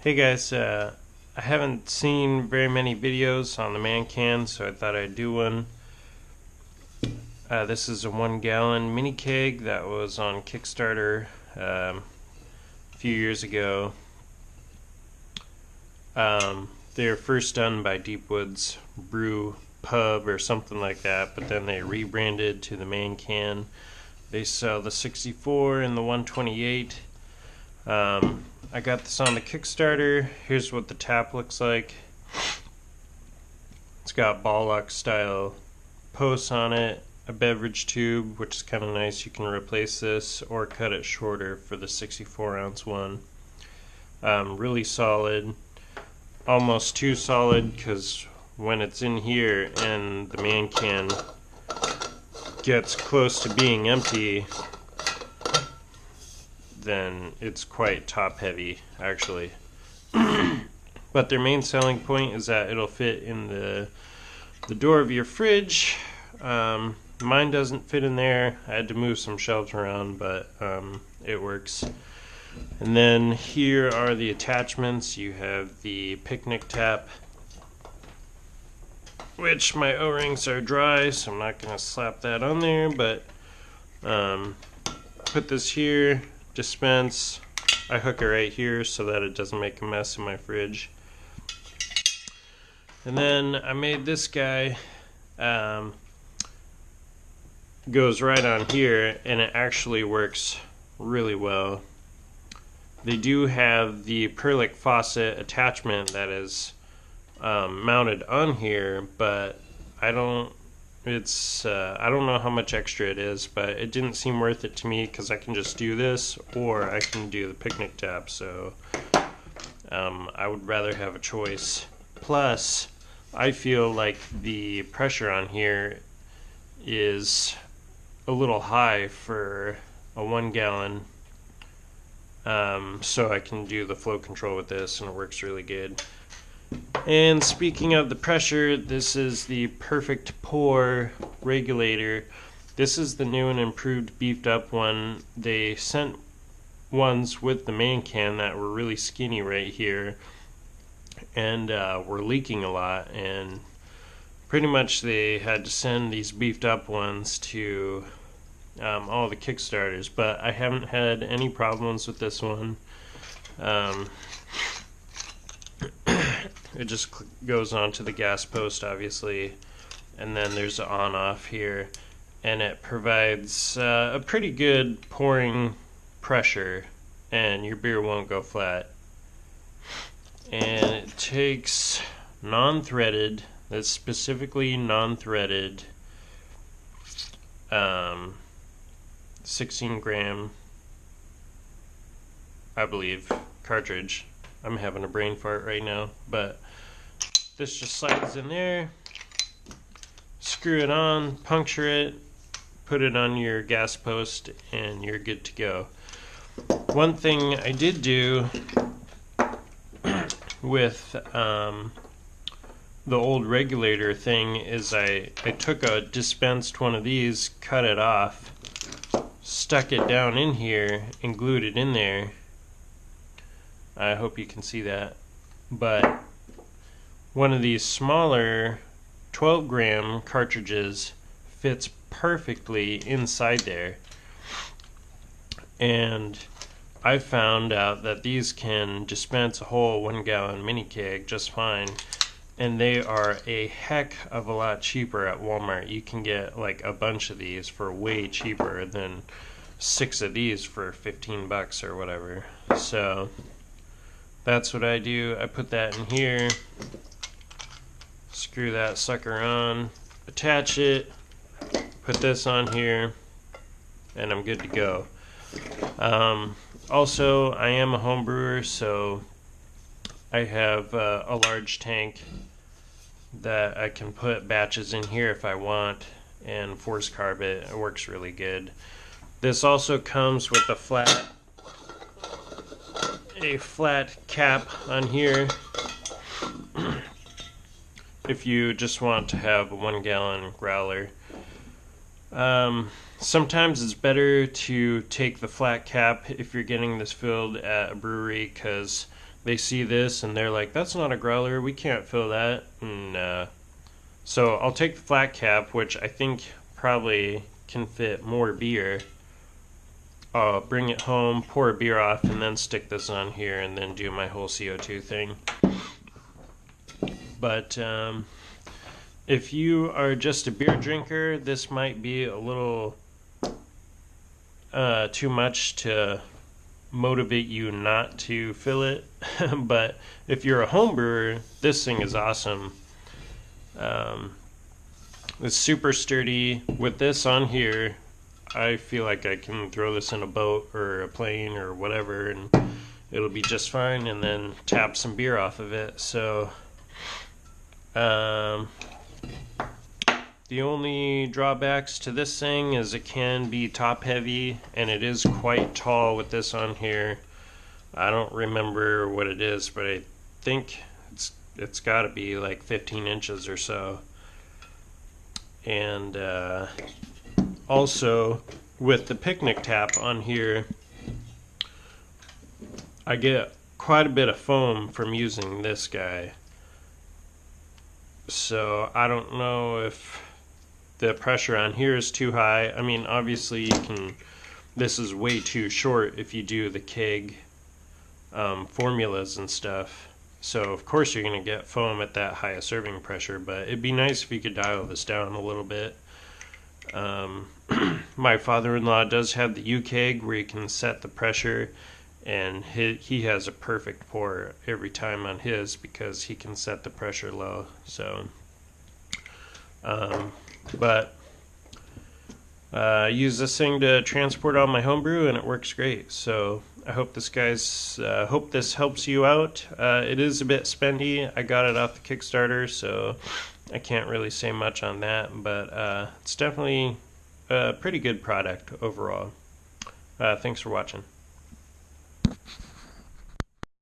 Hey guys, I haven't seen very many videos on the Mancan, so I thought I'd do one. This is a 1 gallon mini keg that was on Kickstarter a few years ago. They were first done by Deepwood's Brew Pub or something like that, but then they rebranded to the Mancan. They sell the 64 and the 128. I got this on the Kickstarter. Here's what the tap looks like. It's got ball lock style posts on it, a beverage tube, which is kind of nice. You can replace this or cut it shorter for the 64-ounce one. Really solid, almost too solid, because when it's in here and the Mancan gets close to being empty, then it's quite top heavy actually. But their main selling point is that it'll fit in the door of your fridge. Mine doesn't fit in there. I had to move some shelves around, but it works. And then here are the attachments. You have the picnic tap, which my O-rings are dry, so I'm not going to slap that on there, but put this here. Dispense. I hook it right here so that it doesn't make a mess in my fridge. And then I made this guy, goes right on here, and it actually works really well. They do have the Perlick faucet attachment that is mounted on here, but I don't know how much extra it is, but it didn't seem worth it to me because I can just do this or I can do the picnic tap, so I would rather have a choice. Plus, I feel like the pressure on here is a little high for a 1 gallon, so I can do the flow control with this and it works really good. And speaking of the pressure, this is the perfect pour regulator. This is the new and improved beefed up one. They sent ones with the Mancan that were really skinny right here and were leaking a lot, and pretty much they had to send these beefed up ones to all the Kickstarters, but I haven't had any problems with this one. It just goes onto the gas post, obviously, and then there's an on-off here, and it provides a pretty good pouring pressure, and your beer won't go flat. And it takes non-threaded, that's specifically non-threaded, 16 gram, I believe, cartridge. I'm having a brain fart right now, but this just slides in there, screw it on, puncture it, put it on your gas post, and you're good to go. One thing I did do with the old regulator thing is I took a dispensed one of these, cut it off, stuck it down in here, and glued it in there. I hope you can see that. But one of these smaller 12 gram cartridges fits perfectly inside there. And I found out that these can dispense a whole 1 gallon mini keg just fine. And they are a heck of a lot cheaper at Walmart. You can get like a bunch of these for way cheaper than 6 of these for 15 bucks or whatever. So that's what I do. I put that in here, screw that sucker on, attach it, put this on here, and I'm good to go. Also, I am a home brewer, so I have a large tank that I can put batches in here if I want and force carb it. It works really good. This also comes with a flat cap on here if you just want to have a 1 gallon growler. Sometimes it's better to take the flat cap if you're getting this filled at a brewery, because they see this and they're like, that's not a growler, we can't fill that. And so I'll take the flat cap, which I think probably can fit more beer. I'll bring it home, pour a beer off, and then stick this on here and then do my whole CO2 thing. But if you are just a beer drinker, this might be a little too much to motivate you not to fill it. But if you're a home brewer, this thing is awesome. It's super sturdy. With this on here, I feel like I can throw this in a boat or a plane or whatever, and it'll be just fine, and then tap some beer off of it. So the only drawbacks to this thing is it can be top heavy, and it is quite tall with this on here. I don't remember what it is, but I think it's got to be like 15 inches or so. And also with the picnic tap on here, I get quite a bit of foam from using this guy. So I don't know if the pressure on here is too high. I mean, obviously you can, this is way too short if you do the keg formulas and stuff. So of course you're going to get foam at that high serving pressure, but it'd be nice if you could dial this down a little bit. My father-in-law does have the U-Keg where you can set the pressure, and he has a perfect pour every time on his because he can set the pressure low. So but I use this thing to transport all my homebrew, and it works great. So I hope this hope this helps you out. It is a bit spendy. I got it off the Kickstarter, so I can't really say much on that, but it's definitely a pretty good product overall. Thanks for watching.